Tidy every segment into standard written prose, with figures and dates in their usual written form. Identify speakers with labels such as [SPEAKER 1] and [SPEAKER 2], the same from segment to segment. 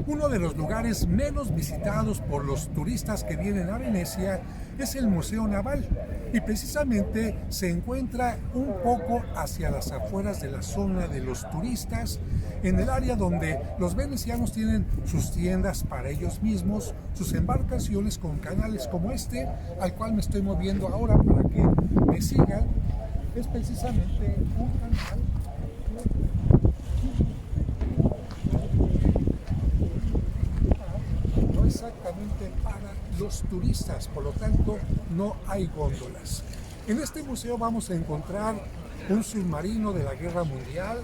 [SPEAKER 1] Uno de los lugares menos visitados por los turistas que vienen a Venecia es el Museo Naval, y precisamente se encuentra un poco hacia las afueras de la zona de los turistas, en el área donde los venecianos tienen sus tiendas para ellos mismos, sus embarcaciones con canales como este, al cual me estoy moviendo ahora para que me sigan. Es precisamente un canal no exactamente para los turistas, por lo tanto no hay góndolas. En este museo vamos a encontrar un submarino de la Guerra Mundial,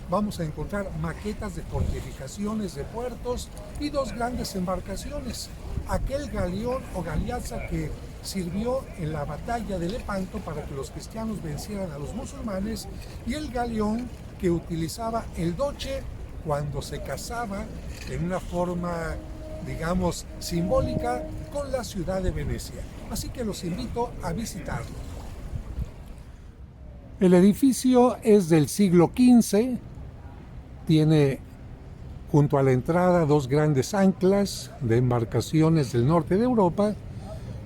[SPEAKER 1] vamos a encontrar maquetas de fortificaciones de puertos y dos grandes embarcaciones. Aquel galeón o galeaza que sirvió en la batalla de Lepanto para que los cristianos vencieran a los musulmanes, y el galeón que utilizaba el doche cuando se casaba en una forma, digamos, simbólica con la ciudad de Venecia. Así que los invito a visitarlo. El edificio es del siglo XV, tiene junto a la entrada dos grandes anclas de embarcaciones del norte de Europa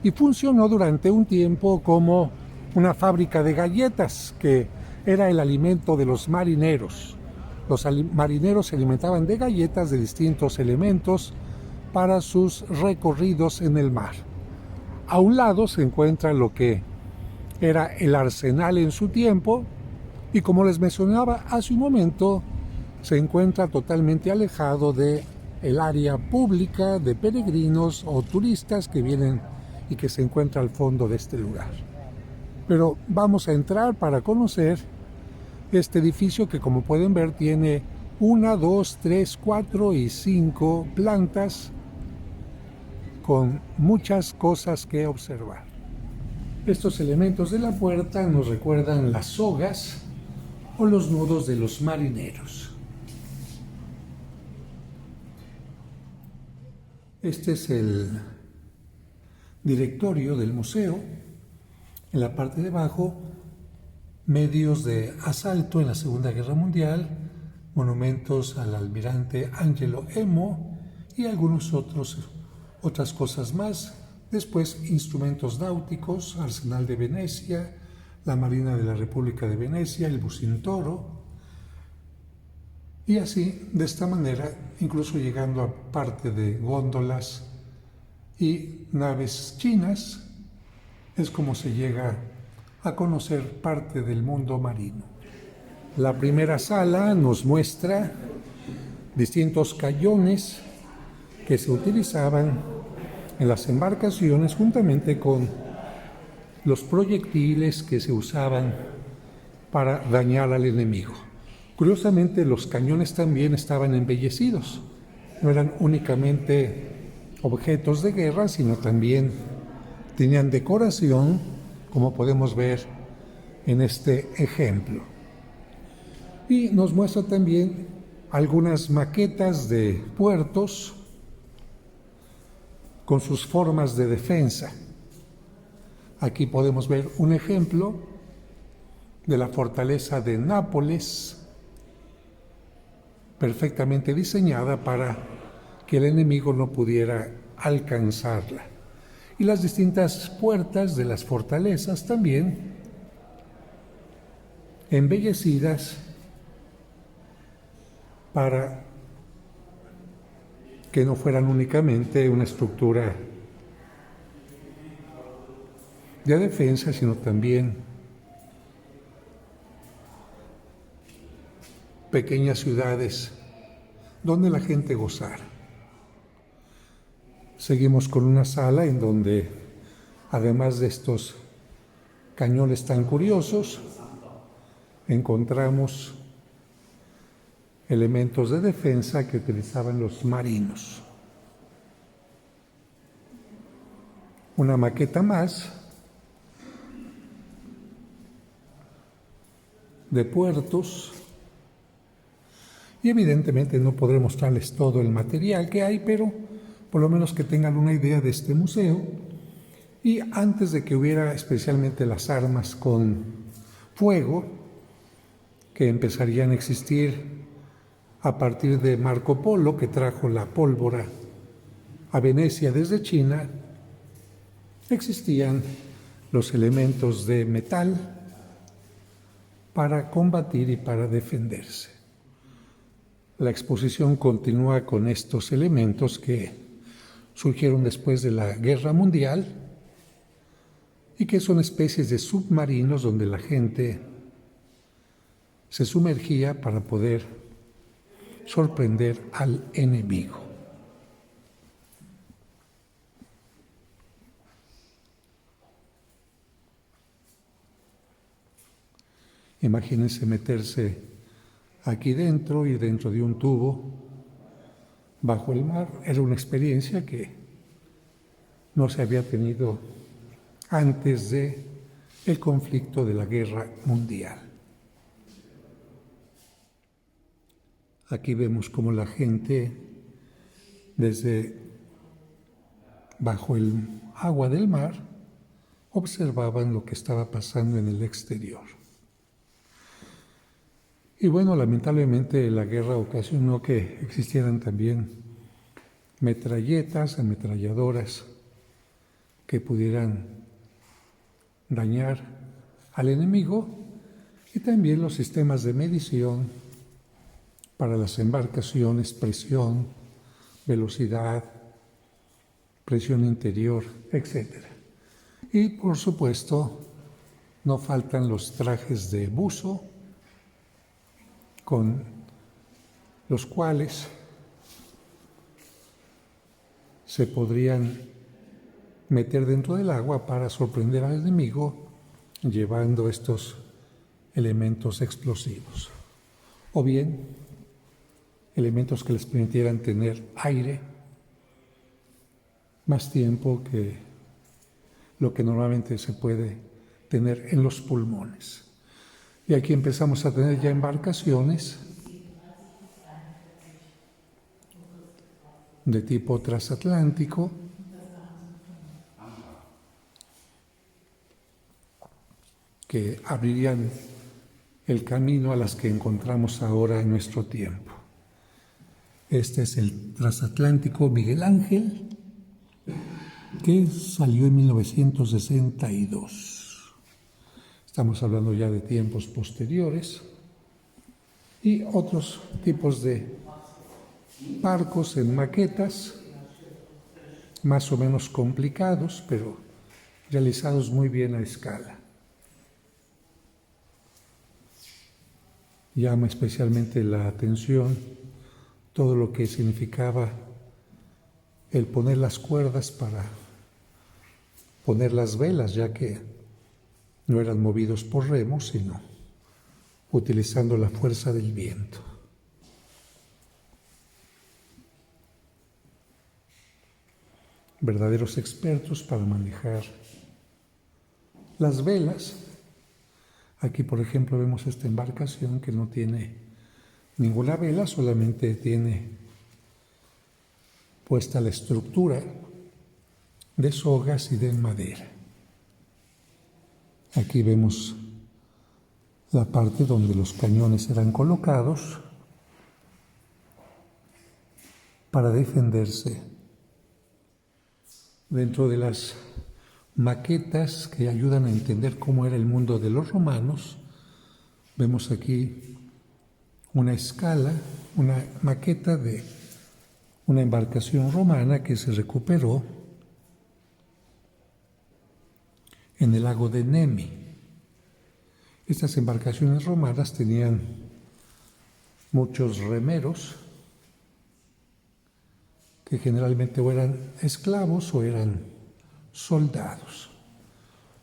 [SPEAKER 1] y funcionó durante un tiempo como una fábrica de galletas, que era el alimento de los marineros. Los marineros se alimentaban de galletas de distintos elementos para sus recorridos en el mar. A un lado se encuentra lo que era el arsenal en su tiempo, y como les mencionaba hace un momento, se encuentra totalmente alejado de el área pública de peregrinos o turistas que vienen y que se encuentra al fondo de este lugar. Pero vamos a entrar para conocer este edificio que, como pueden ver, tiene 1, 2, 3, 4 y 5 plantas con muchas cosas que observar. Estos elementos de la puerta nos recuerdan las sogas o los nudos de los marineros. Este es el directorio del museo. En la parte de abajo, medios de asalto en la Segunda Guerra Mundial, monumentos al almirante Angelo Emo y otras cosas más. Después, instrumentos náuticos, Arsenal de Venecia, la Marina de la República de Venecia, el Bucintoro. Y así, de esta manera, incluso llegando a parte de góndolas y naves chinas, es como se llega a conocer parte del mundo marino. La primera sala nos muestra distintos cañones que se utilizaban en las embarcaciones juntamente con los proyectiles que se usaban para dañar al enemigo. Curiosamente, los cañones también estaban embellecidos. No eran únicamente objetos de guerra, sino también tenían decoración, como podemos ver en este ejemplo. Y nos muestra también algunas maquetas de puertos con sus formas de defensa. Aquí podemos ver un ejemplo de la fortaleza de Nápoles, perfectamente diseñada para que el enemigo no pudiera alcanzarla. Y las distintas puertas de las fortalezas también embellecidas para que no fueran únicamente una estructura de defensa, sino también pequeñas ciudades donde la gente gozara. Seguimos con una sala en donde, además de estos cañones tan curiosos, encontramos elementos de defensa que utilizaban los marinos. Una maqueta más de puertos, y evidentemente no podré mostrarles todo el material que hay, pero por lo menos que tengan una idea de este museo. Y antes de que hubiera especialmente las armas con fuego, que empezarían a existir a partir de Marco Polo, que trajo la pólvora a Venecia desde China, existían los elementos de metal para combatir y para defenderse. La exposición continúa con estos elementos que surgieron después de la Guerra Mundial y que son especies de submarinos donde la gente se sumergía para poder sorprender al enemigo. Imagínense meterse aquí dentro y dentro de un tubo bajo el mar. Era una experiencia que no se había tenido antes de el conflicto de la Guerra Mundial. Aquí vemos cómo la gente desde bajo el agua del mar observaban lo que estaba pasando en el exterior. Y bueno, lamentablemente la guerra ocasionó que existieran también metralletas, ametralladoras que pudieran dañar al enemigo y también los sistemas de medición para las embarcaciones, presión, velocidad, presión interior, etc. Y por supuesto, no faltan los trajes de buzo con los cuales se podrían meter dentro del agua para sorprender al enemigo llevando estos elementos explosivos. O bien, elementos que les permitieran tener aire más tiempo que lo que normalmente se puede tener en los pulmones. Y aquí empezamos a tener ya embarcaciones de tipo transatlántico, que abrirían el camino a las que encontramos ahora en nuestro tiempo. Este es el transatlántico Miguel Ángel, que salió en 1962. Estamos hablando ya de tiempos posteriores y otros tipos de barcos en maquetas, más o menos complicados, pero realizados muy bien a escala. Llama especialmente la atención todo lo que significaba el poner las cuerdas para poner las velas, ya que no eran movidos por remos, sino utilizando la fuerza del viento. Verdaderos expertos para manejar las velas. Aquí, por ejemplo, vemos esta embarcación que no tiene ninguna vela, solamente tiene puesta la estructura de sogas y de madera. Aquí vemos la parte donde los cañones eran colocados para defenderse. Dentro de las maquetas que ayudan a entender cómo era el mundo de los romanos, vemos aquí una escala, una maqueta de una embarcación romana que se recuperó en el lago de Nemi. Estas embarcaciones romanas tenían muchos remeros que generalmente o eran esclavos o eran soldados.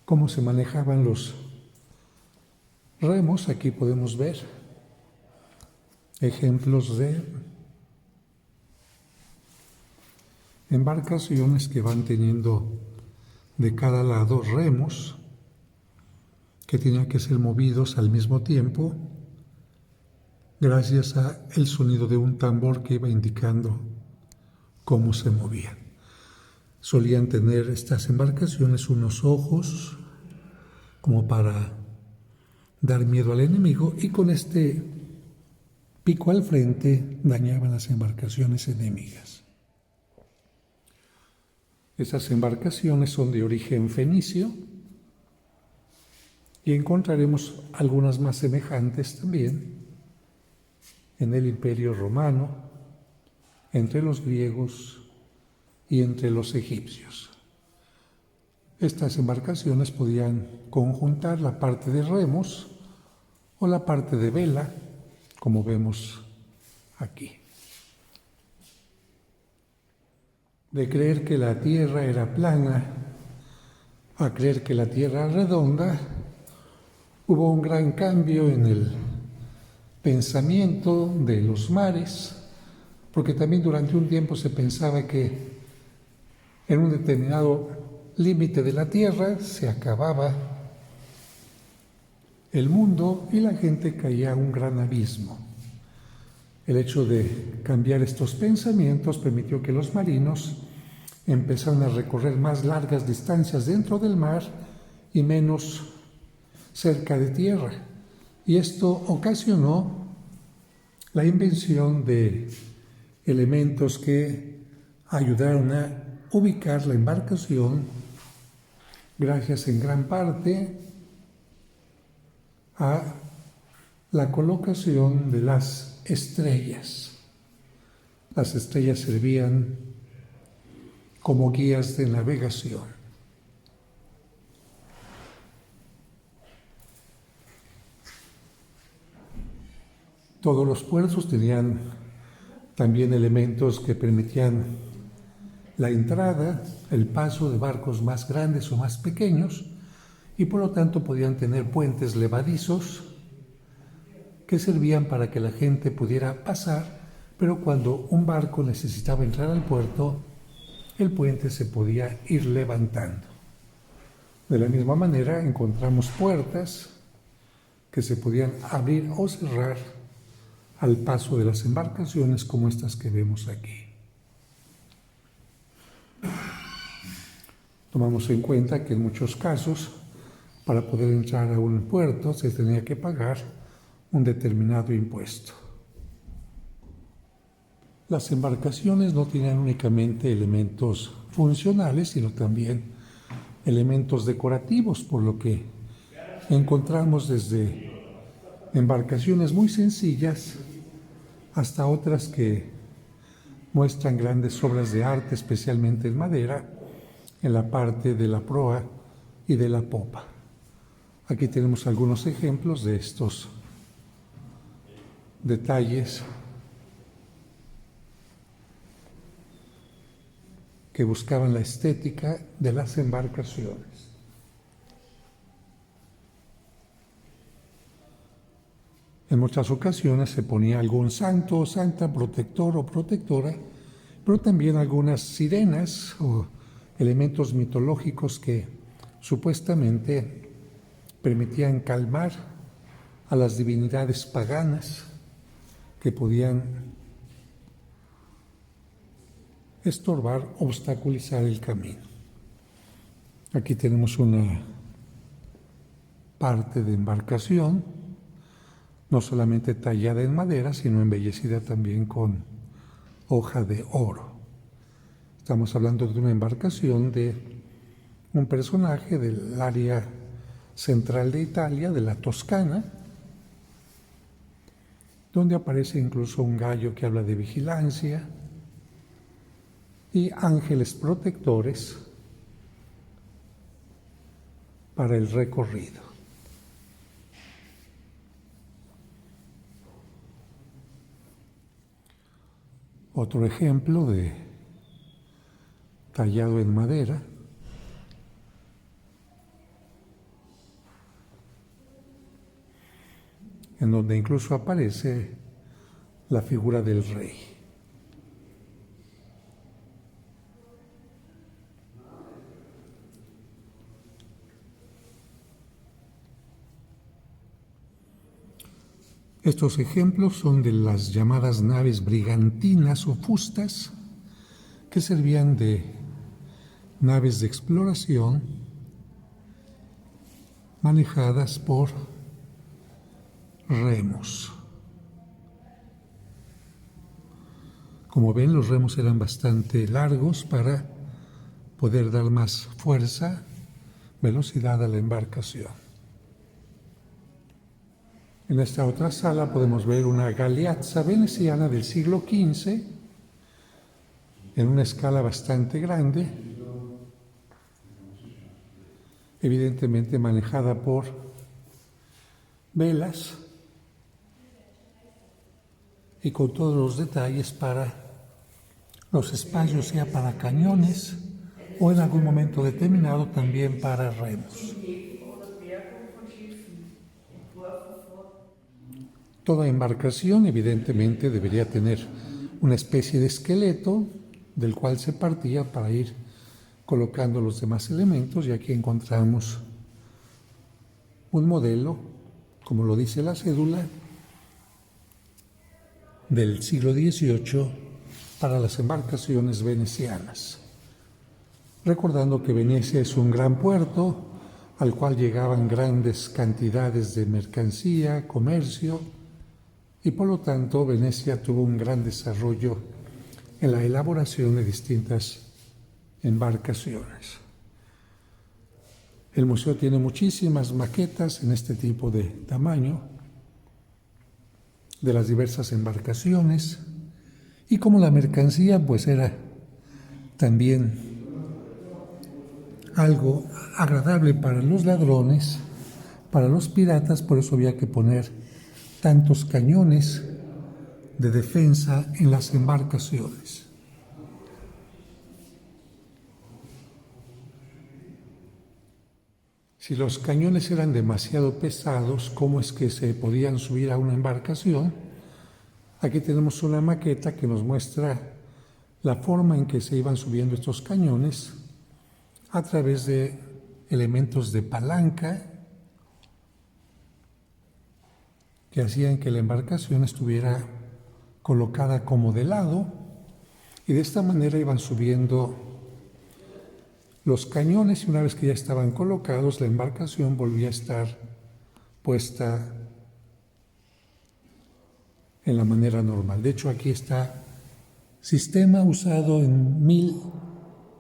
[SPEAKER 1] ¿Cómo se manejaban los remos? Aquí podemos ver ejemplos de embarcaciones que van teniendo de cada lado remos que tenían que ser movidos al mismo tiempo gracias al sonido de un tambor que iba indicando cómo se movían. Solían tener estas embarcaciones unos ojos como para dar miedo al enemigo, y con este pico al frente, dañaban las embarcaciones enemigas. Esas embarcaciones son de origen fenicio y encontraremos algunas más semejantes también en el Imperio Romano, entre los griegos y entre los egipcios. Estas embarcaciones podían conjuntar la parte de remos o la parte de vela, como vemos aquí. De creer que la Tierra era plana a creer que la Tierra era redonda, hubo un gran cambio en el pensamiento de los mares, porque también durante un tiempo se pensaba que en un determinado límite de la Tierra se acababa el mundo y la gente caía a un gran abismo. El hecho de cambiar estos pensamientos permitió que los marinos empezaran a recorrer más largas distancias dentro del mar y menos cerca de tierra. Y esto ocasionó la invención de elementos que ayudaron a ubicar la embarcación gracias en gran parte a la colocación de las estrellas. Las estrellas servían como guías de navegación. Todos los puertos tenían también elementos que permitían la entrada, el paso de barcos más grandes o más pequeños, y por lo tanto podían tener puentes levadizos que servían para que la gente pudiera pasar, pero cuando un barco necesitaba entrar al puerto, el puente se podía ir levantando. De la misma manera encontramos puertas que se podían abrir o cerrar al paso de las embarcaciones como estas que vemos aquí. Tomamos en cuenta que en muchos casos, para poder entrar a un puerto, se tenía que pagar un determinado impuesto. Las embarcaciones no tenían únicamente elementos funcionales, sino también elementos decorativos, por lo que encontramos desde embarcaciones muy sencillas hasta otras que muestran grandes obras de arte, especialmente en madera, en la parte de la proa y de la popa. Aquí tenemos algunos ejemplos de estos detalles que buscaban la estética de las embarcaciones. En muchas ocasiones se ponía algún santo o santa, protector o protectora, pero también algunas sirenas o elementos mitológicos que supuestamente permitían calmar a las divinidades paganas que podían estorbar, obstaculizar el camino. Aquí tenemos una parte de embarcación, no solamente tallada en madera, sino embellecida también con hoja de oro. Estamos hablando de una embarcación de un personaje del área central de Italia, de la Toscana, donde aparece incluso un gallo que habla de vigilancia y ángeles protectores para el recorrido. Otro ejemplo de tallado en madera, en donde incluso aparece la figura del rey. Estos ejemplos son de las llamadas naves brigantinas o fustas, que servían de naves de exploración manejadas por remos. Como ven, los remos eran bastante largos para poder dar más fuerza, velocidad a la embarcación. En esta otra sala podemos ver una galeazza veneciana del siglo XV, en una escala bastante grande, evidentemente manejada por velas y con todos los detalles para los espacios, sea para cañones o en algún momento determinado también para remos. Toda embarcación evidentemente debería tener una especie de esqueleto del cual se partía para ir colocando los demás elementos, y aquí encontramos un modelo, como lo dice la cédula, del siglo XVIII para las embarcaciones venecianas. Recordando que Venecia es un gran puerto al cual llegaban grandes cantidades de mercancía, comercio, y por lo tanto Venecia tuvo un gran desarrollo en la elaboración de distintas embarcaciones. El museo tiene muchísimas maquetas en este tipo de tamaño de las diversas embarcaciones, y como la mercancía pues era también algo agradable para los ladrones, para los piratas, por eso había que poner tantos cañones de defensa en las embarcaciones. Si los cañones eran demasiado pesados, ¿cómo es que se podían subir a una embarcación? Aquí tenemos una maqueta que nos muestra la forma en que se iban subiendo estos cañones a través de elementos de palanca que hacían que la embarcación estuviera colocada como de lado, y de esta manera iban subiendo los cañones, y una vez que ya estaban colocados, la embarcación volvía a estar puesta en la manera normal. De hecho, aquí está sistema usado en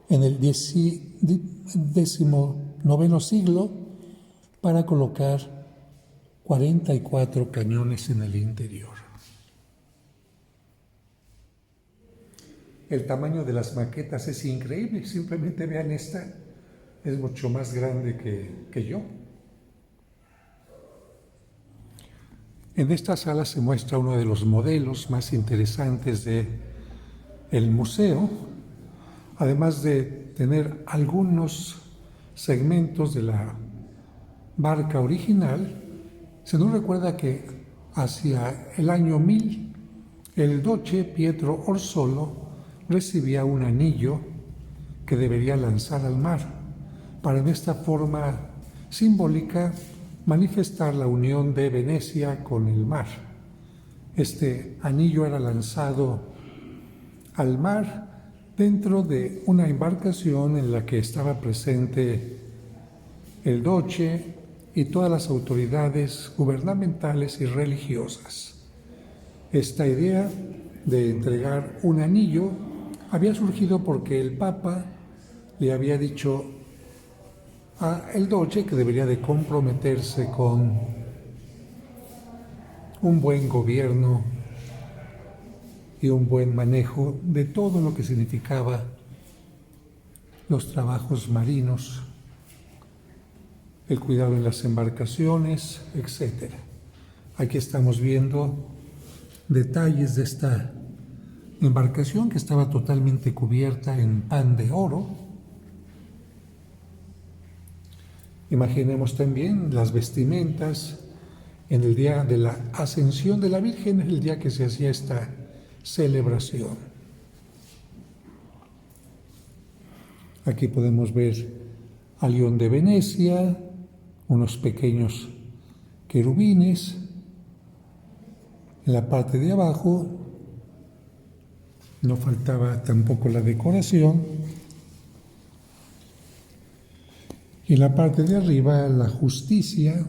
[SPEAKER 1] el XIX siglo para colocar 44 cañones en el interior. El tamaño de las maquetas es increíble, simplemente vean esta, es mucho más grande que yo. En esta sala se muestra uno de los modelos más interesantes del museo, además de tener algunos segmentos de la barca original. Se nos recuerda que hacia el año 1000, el Doge Pietro Orsollo recibía un anillo que debería lanzar al mar, para de esta forma simbólica manifestar la unión de Venecia con el mar. Este anillo era lanzado al mar dentro de una embarcación en la que estaba presente el Doge y todas las autoridades gubernamentales y religiosas. Esta idea de entregar un anillo había surgido porque el Papa le había dicho a el Doge que debería de comprometerse con un buen gobierno y un buen manejo de todo lo que significaba los trabajos marinos, el cuidado en las embarcaciones, etc. Aquí estamos viendo detalles de esta embarcación que estaba totalmente cubierta en pan de oro. Imaginemos también las vestimentas en el día de la Ascensión de la Virgen, el día que se hacía esta celebración. Aquí podemos ver al León de Venecia, unos pequeños querubines. En la parte de abajo no faltaba tampoco la decoración. Y en la parte de arriba la justicia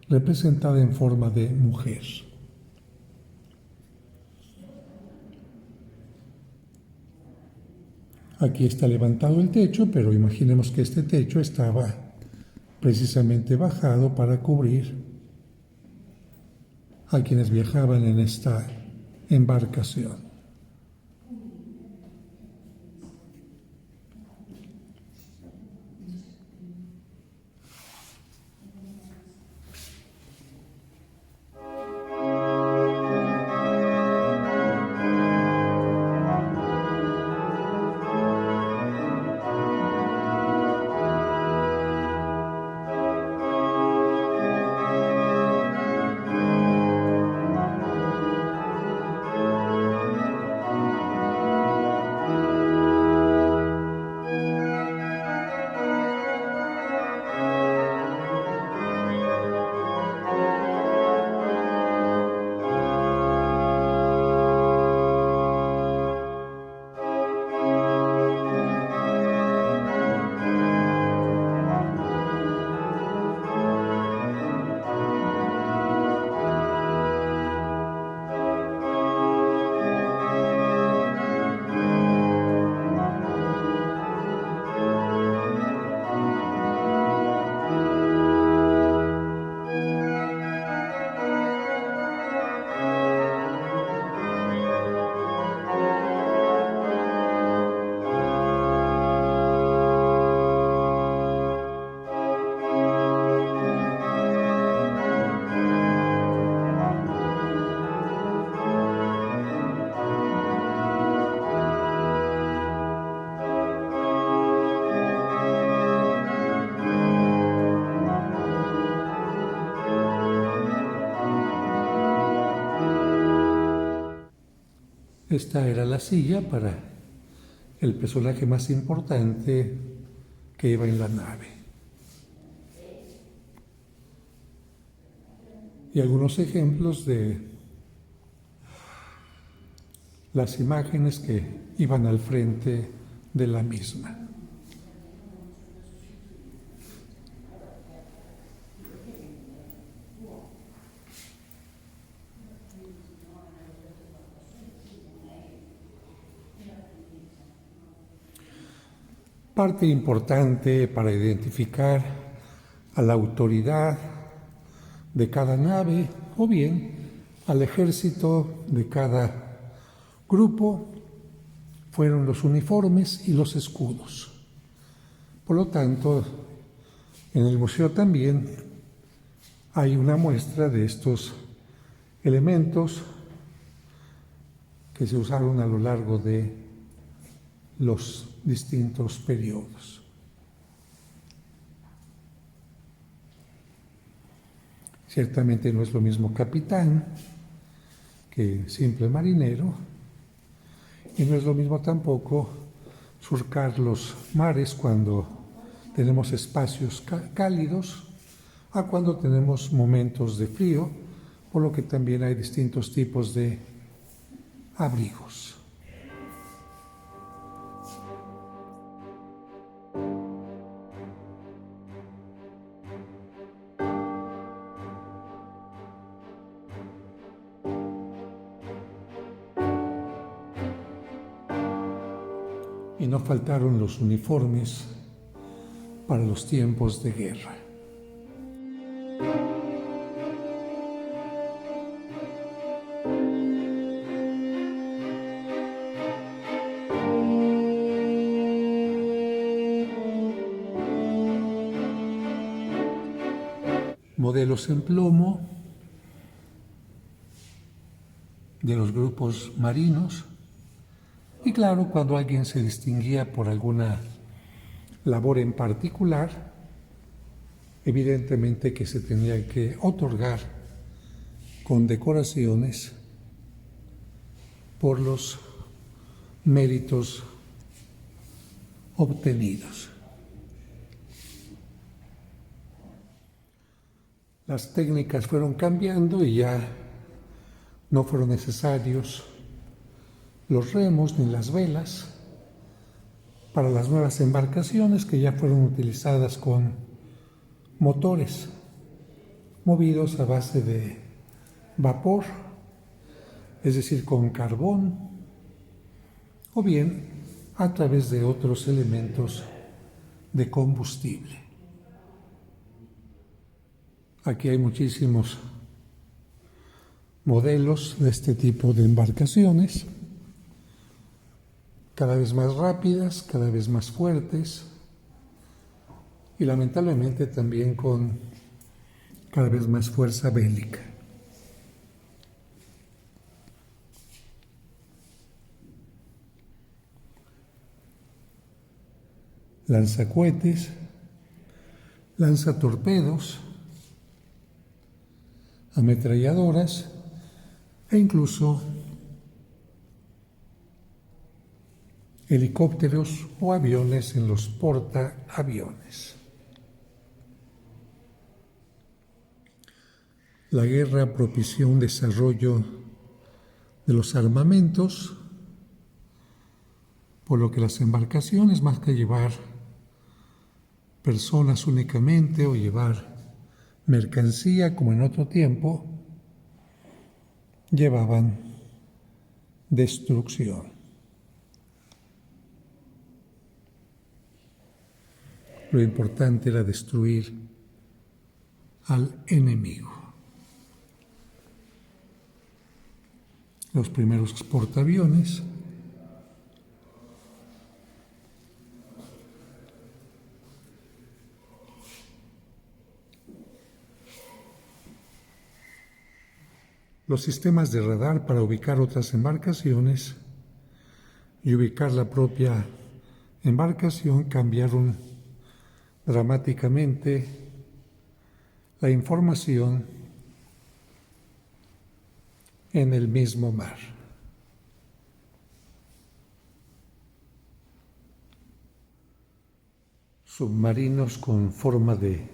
[SPEAKER 1] representada en forma de mujer. Aquí está levantado el techo, pero imaginemos que este techo estaba precisamente bajado para cubrir a quienes viajaban en esta embarcación. Esta era la silla para el personaje más importante que iba en la nave. Y algunos ejemplos de las imágenes que iban al frente de la misma. Parte importante para identificar a la autoridad de cada nave o bien al ejército de cada grupo fueron los uniformes y los escudos. Por lo tanto, en el museo también hay una muestra de estos elementos que se usaron a lo largo de los distintos periodos. Ciertamente no es lo mismo capitán que simple marinero, y no es lo mismo tampoco surcar los mares cuando tenemos espacios cálidos a cuando tenemos momentos de frío, por lo que también hay distintos tipos de abrigos. Y no faltaron los uniformes para los tiempos de guerra. Modelos en plomo de los grupos marinos. Y claro, cuando alguien se distinguía por alguna labor en particular, evidentemente que se tenía que otorgar condecoraciones por los méritos obtenidos. Las técnicas fueron cambiando y ya no fueron necesarios los remos ni las velas para las nuevas embarcaciones que ya fueron utilizadas con motores movidos a base de vapor, es decir, con carbón, o bien a través de otros elementos de combustible. Aquí hay muchísimos modelos de este tipo de embarcaciones, cada vez más rápidas, cada vez más fuertes y lamentablemente también con cada vez más fuerza bélica. Lanzacohetes, lanzatorpedos, ametralladoras e incluso helicópteros o aviones en los portaaviones. La guerra propició un desarrollo de los armamentos, por lo que las embarcaciones, más que llevar personas únicamente o llevar mercancía como en otro tiempo, llevaban destrucción. Lo importante era destruir al enemigo. Los primeros portaaviones los sistemas de radar para ubicar otras embarcaciones y ubicar la propia embarcación cambiaron dramáticamente la información en el mismo mar. Submarinos con forma de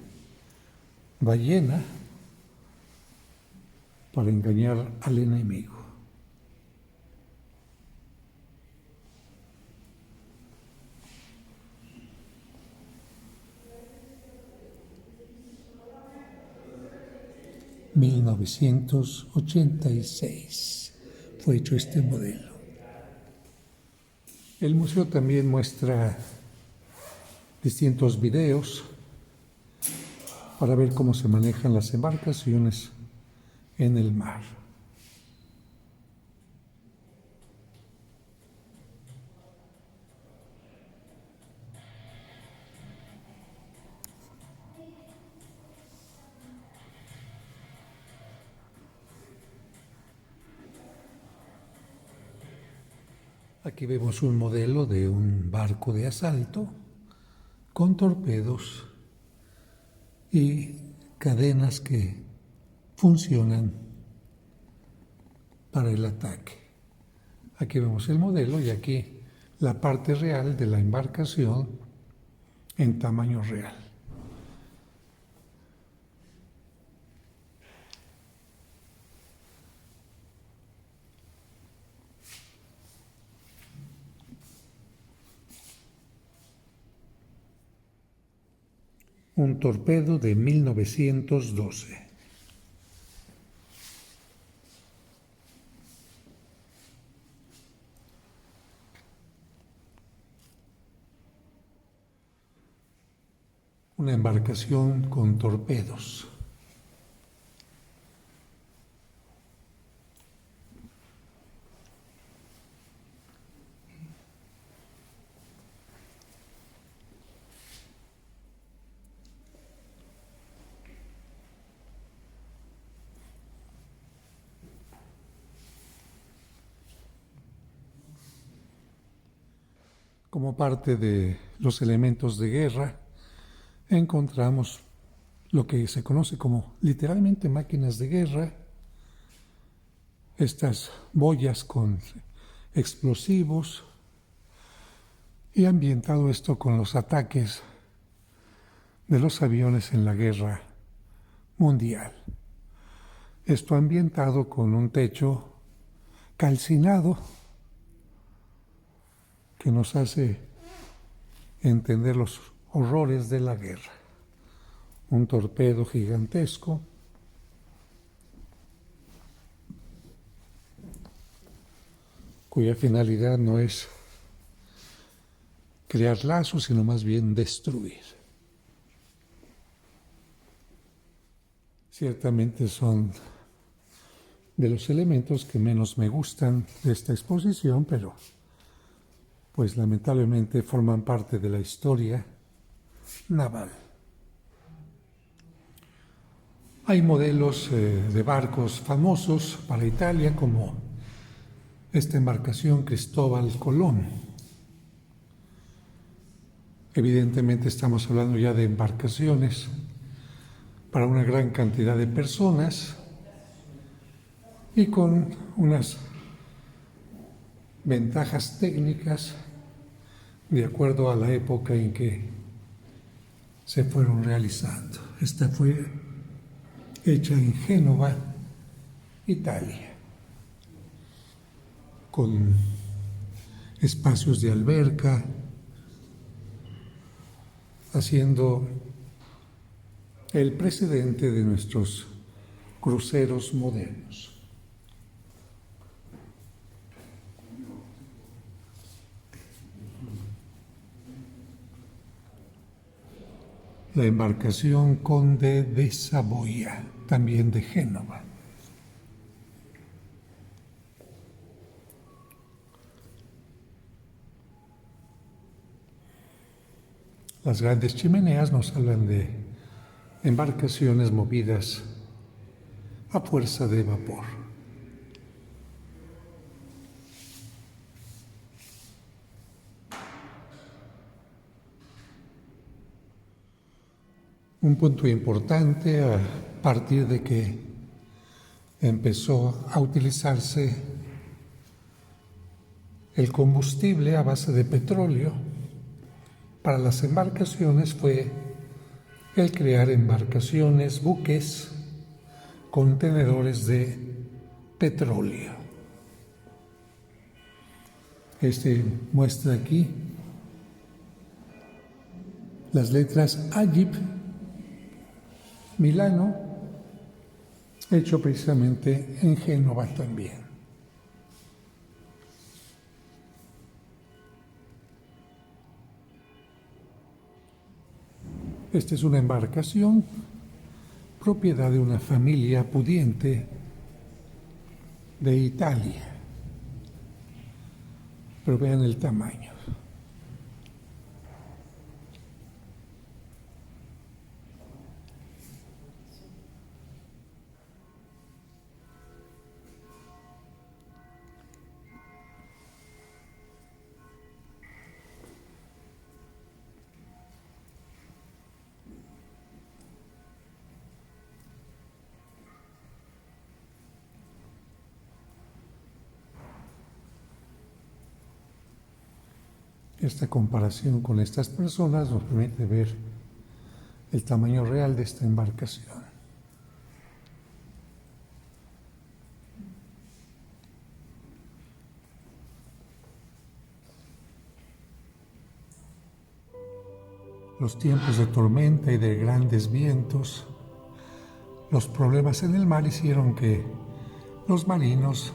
[SPEAKER 1] ballena para engañar al enemigo. En 1986 fue hecho este modelo. El museo también muestra distintos videos para ver cómo se manejan las embarcaciones en el mar. Aquí vemos un modelo de un barco de asalto con torpedos y cadenas que funcionan para el ataque. Aquí vemos el modelo y aquí la parte real de la embarcación en tamaño real. Un torpedo de 1912. Una embarcación con torpedos. Como parte de los elementos de guerra, encontramos lo que se conoce como literalmente máquinas de guerra, estas boyas con explosivos, y ambientado esto con los ataques de los aviones en la guerra mundial. Esto ambientado con un techo calcinado que nos hace entender los horrores de la guerra. Un torpedo gigantesco cuya finalidad no es crear lazos, sino más bien destruir. Ciertamente son de los elementos que menos me gustan de esta exposición, pero pues lamentablemente forman parte de la historia naval. Hay modelos de barcos famosos para Italia, como esta embarcación Cristóbal Colón. Evidentemente estamos hablando ya de embarcaciones para una gran cantidad de personas y con unas ventajas técnicas de acuerdo a la época en que se fueron realizando. Esta fue hecha en Génova, Italia, con espacios de alberca, haciendo el precedente de nuestros cruceros modernos. La embarcación Conde de Saboya, también de Génova. Las grandes chimeneas nos hablan de embarcaciones movidas a fuerza de vapor. Un punto importante a partir de que empezó a utilizarse el combustible a base de petróleo para las embarcaciones fue el crear embarcaciones, buques, contenedores de petróleo. Este muestra aquí las letras AGIP, Milano, hecho precisamente en Génova también. Esta es una embarcación propiedad de una familia pudiente de Italia. Pero vean el tamaño. Esta comparación con estas personas nos permite ver el tamaño real de esta embarcación. Los tiempos de tormenta y de grandes vientos, los problemas en el mar hicieron que los marinos,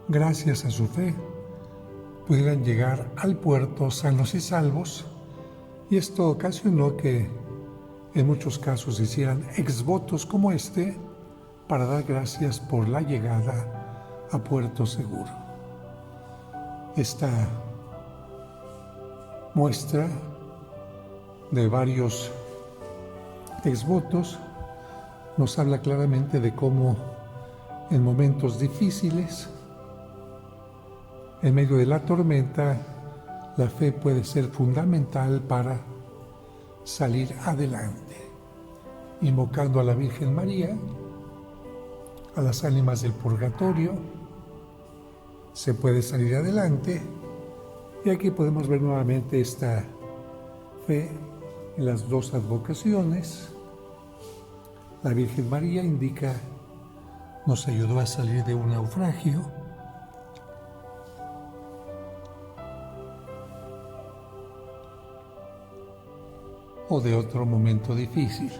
[SPEAKER 1] gracias a su fe, pudieran llegar al puerto sanos y salvos, y esto ocasionó que en muchos casos hicieran exvotos como este para dar gracias por la llegada a puerto seguro. Esta muestra de varios exvotos nos habla claramente de cómo en momentos difíciles, en medio de la tormenta, la fe puede ser fundamental para salir adelante, invocando a la Virgen María, a las ánimas del purgatorio, se puede salir adelante, y aquí podemos ver nuevamente esta fe en las dos advocaciones. La Virgen María indica, nos ayudó a salir de un naufragio, o de otro momento difícil.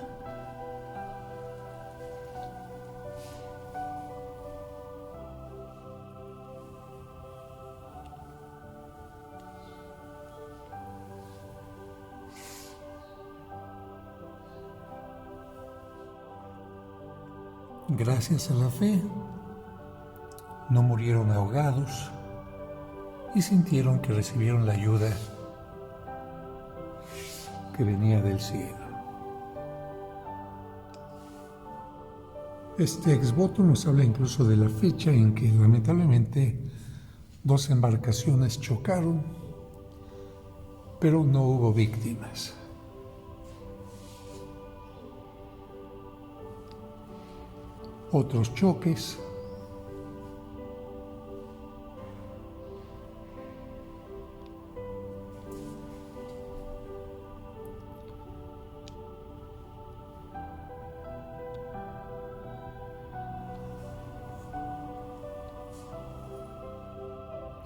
[SPEAKER 1] Gracias a la fe, no murieron ahogados y sintieron que recibieron la ayuda que venía del cielo. Este exvoto nos habla incluso de la fecha en que lamentablemente 2 embarcaciones chocaron, pero no hubo víctimas. Otros choques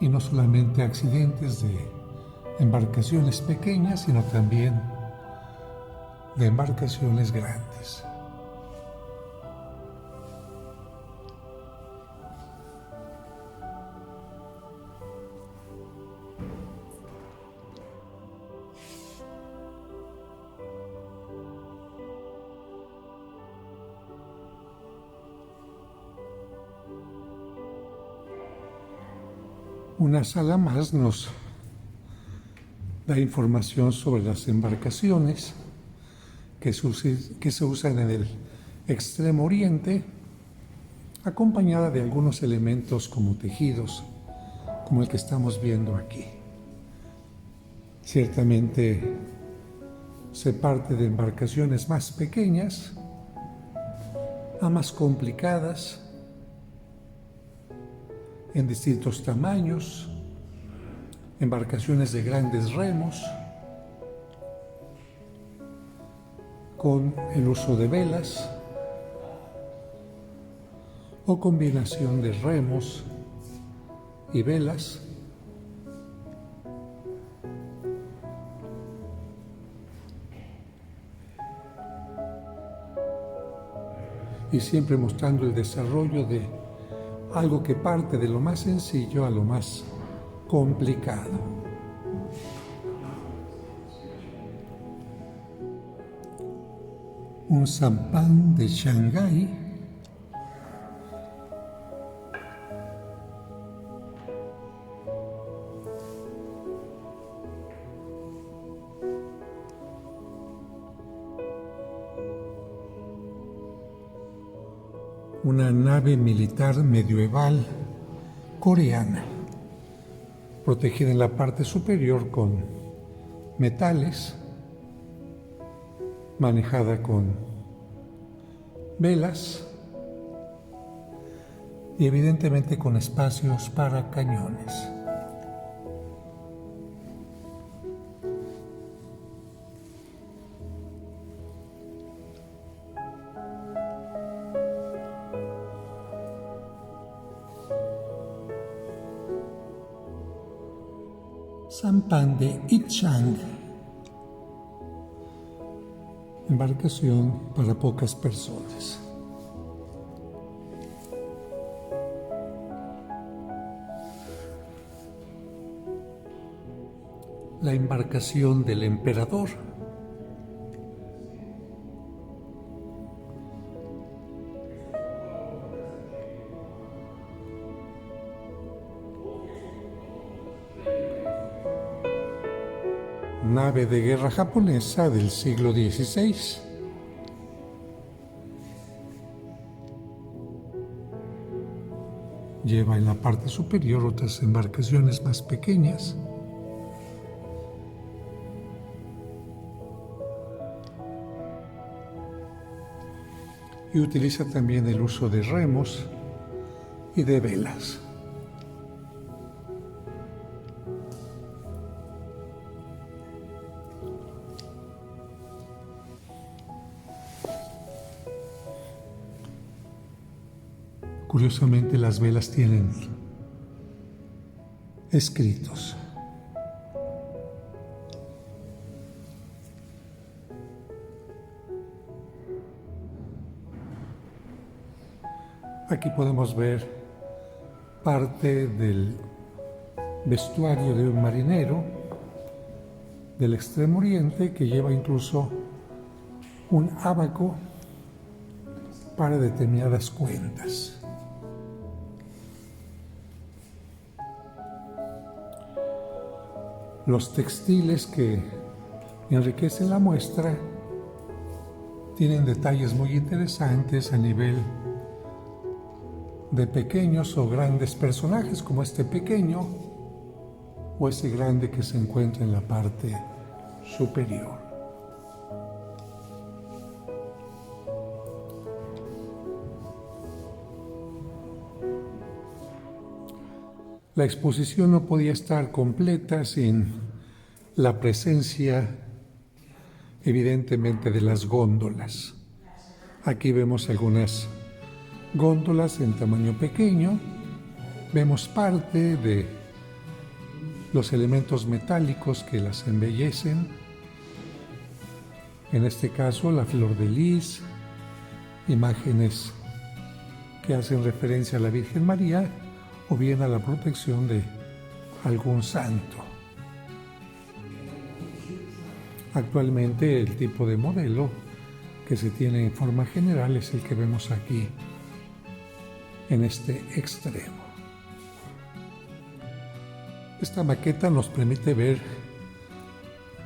[SPEAKER 1] y no solamente accidentes de embarcaciones pequeñas, sino también de embarcaciones grandes. Una sala más nos da información sobre las embarcaciones que se usan en el Extremo Oriente, acompañada de algunos elementos como tejidos, como el que estamos viendo aquí. Ciertamente se parte de embarcaciones más pequeñas a más complicadas, en distintos tamaños, embarcaciones de grandes remos, con el uso de velas o combinación de remos y velas, y siempre mostrando el desarrollo de algo que parte de lo más sencillo a lo más complicado. Un sampan de Shanghái una nave militar medieval coreana, protegida en la parte superior con metales, manejada con velas y evidentemente con espacios para cañones. Sampan de Yichang, embarcación para pocas personas. La embarcación del emperador. Nave de guerra japonesa del siglo XVI. Lleva en la parte superior otras embarcaciones más pequeñas. Y utiliza también el uso de remos y de velas. Curiosamente, las velas tienen escritos. Aquí podemos ver parte del vestuario de un marinero del Extremo Oriente que lleva incluso un ábaco para determinadas cuentas. Los textiles que enriquecen la muestra tienen detalles muy interesantes a nivel de pequeños o grandes personajes, como este pequeño o ese grande que se encuentra en la parte superior. La exposición no podía estar completa sin la presencia, evidentemente, de las góndolas. Aquí vemos algunas góndolas en tamaño pequeño. Vemos parte de los elementos metálicos que las embellecen. En este caso, la flor de lis, imágenes que hacen referencia a la Virgen María o bien a la protección de algún santo. Actualmente el tipo de modelo que se tiene en forma general es el que vemos aquí, en este extremo. Esta maqueta nos permite ver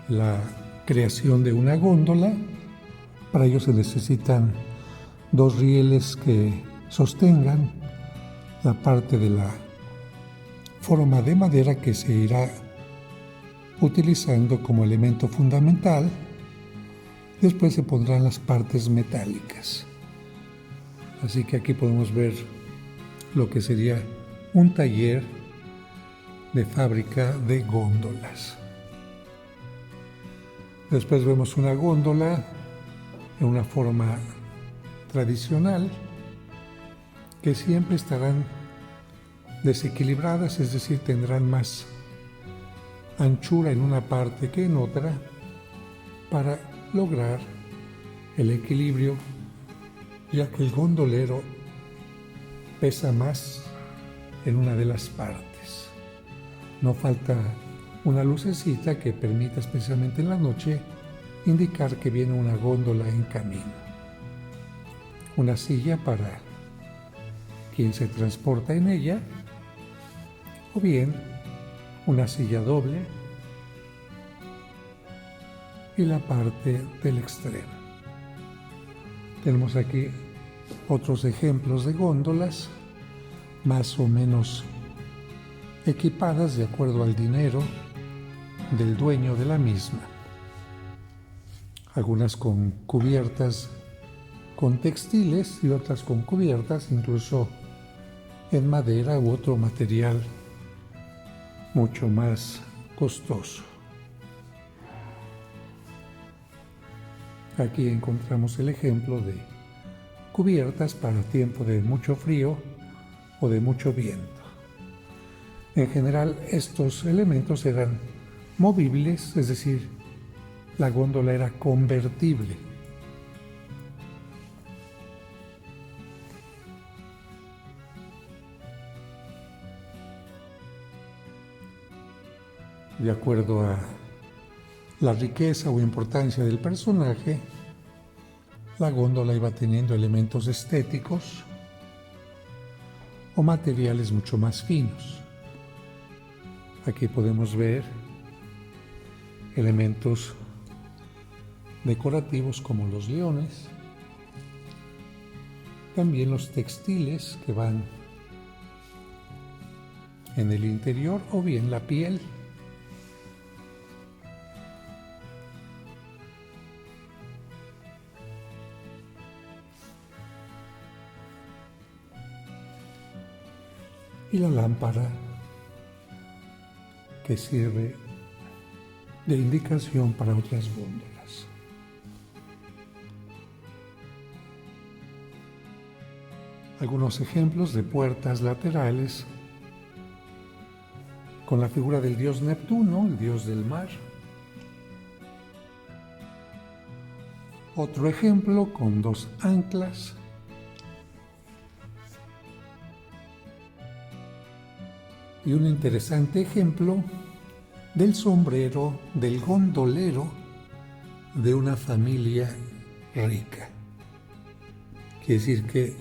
[SPEAKER 1] la creación de una góndola. Para ello se necesitan dos rieles que sostengan la parte de la forma de madera que se irá utilizando como elemento fundamental. Después se pondrán las partes metálicas. Así que aquí podemos ver lo que sería un taller de fábrica de góndolas. Después vemos una góndola en una forma tradicional que siempre estarán desequilibradas, es decir, tendrán más anchura en una parte que en otra para lograr el equilibrio, ya que el gondolero pesa más en una de las partes. No falta una lucecita que permita, especialmente en la noche, indicar que viene una góndola en camino. Una silla para quien se transporta en ella, o bien una silla doble y la parte del extremo. Tenemos aquí otros ejemplos de góndolas más o menos equipadas de acuerdo al dinero del dueño de la misma. Algunas con cubiertas con textiles y otras con cubiertas incluso en madera u otro material mucho más costoso. Aquí encontramos el ejemplo de cubiertas para tiempo de mucho frío o de mucho viento. En general, estos elementos eran movibles, es decir, la góndola era convertible. De acuerdo a la riqueza o importancia del personaje, la góndola iba teniendo elementos estéticos o materiales mucho más finos. Aquí podemos ver elementos decorativos como los leones, también los textiles que van en el interior o bien la piel. Y la lámpara que sirve de indicación para otras góndolas. Algunos ejemplos de puertas laterales con la figura del dios Neptuno, el dios del mar. Otro ejemplo con dos anclas. Y un interesante ejemplo del sombrero del gondolero de una familia rica. Quiere decir que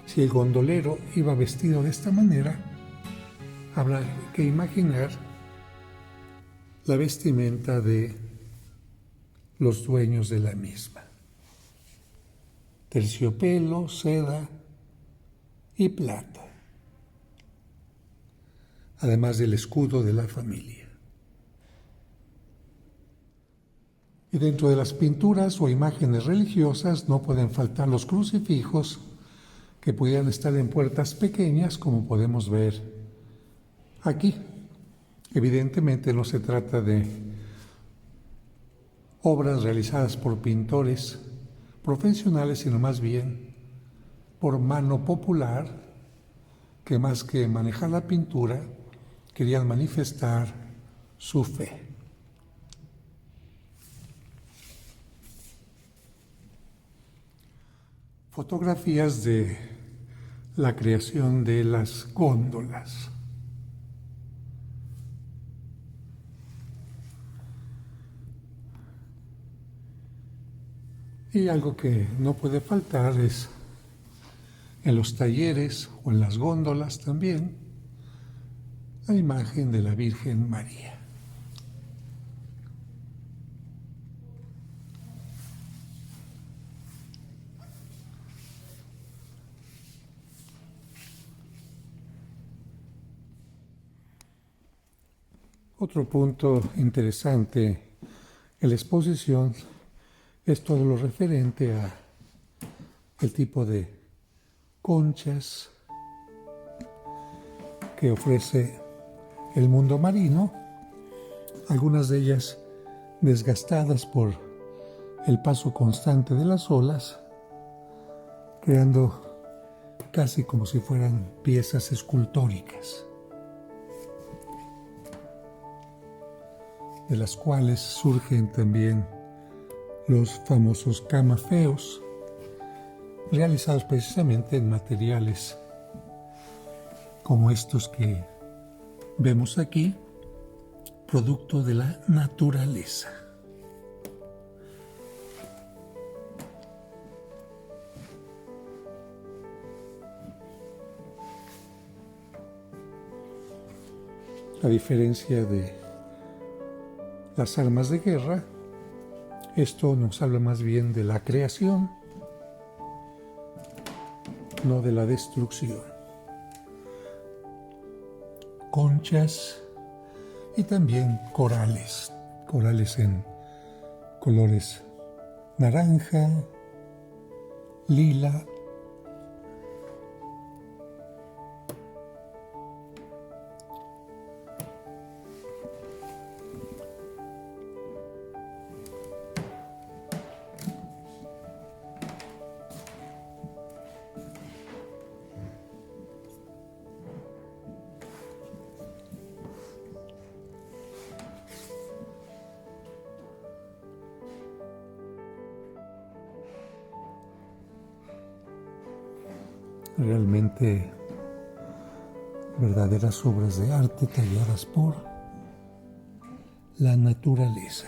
[SPEAKER 1] si el gondolero iba vestido de esta manera, habrá que imaginar la vestimenta de los dueños de la misma. Terciopelo, seda y plata, además del escudo de la familia. Y dentro de las pinturas o imágenes religiosas no pueden faltar los crucifijos que pudieran estar en puertas pequeñas, como podemos ver aquí. Evidentemente no se trata de obras realizadas por pintores profesionales, sino más bien por mano popular, que más que manejar la pintura, querían manifestar su fe. Fotografías de la creación de las góndolas. Y algo que no puede faltar es en los talleres o en las góndolas también la imagen de la Virgen María. Otro punto interesante en la exposición es todo lo referente a el tipo de conchas que ofrece el mundo marino, algunas de ellas desgastadas por el paso constante de las olas, creando casi como si fueran piezas escultóricas, de las cuales surgen también los famosos camafeos, realizados precisamente en materiales como estos que vemos aquí, producto de la naturaleza. A diferencia de las armas de guerra, esto nos habla más bien de la creación, no de la destrucción. Conchas y también corales en colores naranja, lila, realmente verdaderas obras de arte talladas por la naturaleza.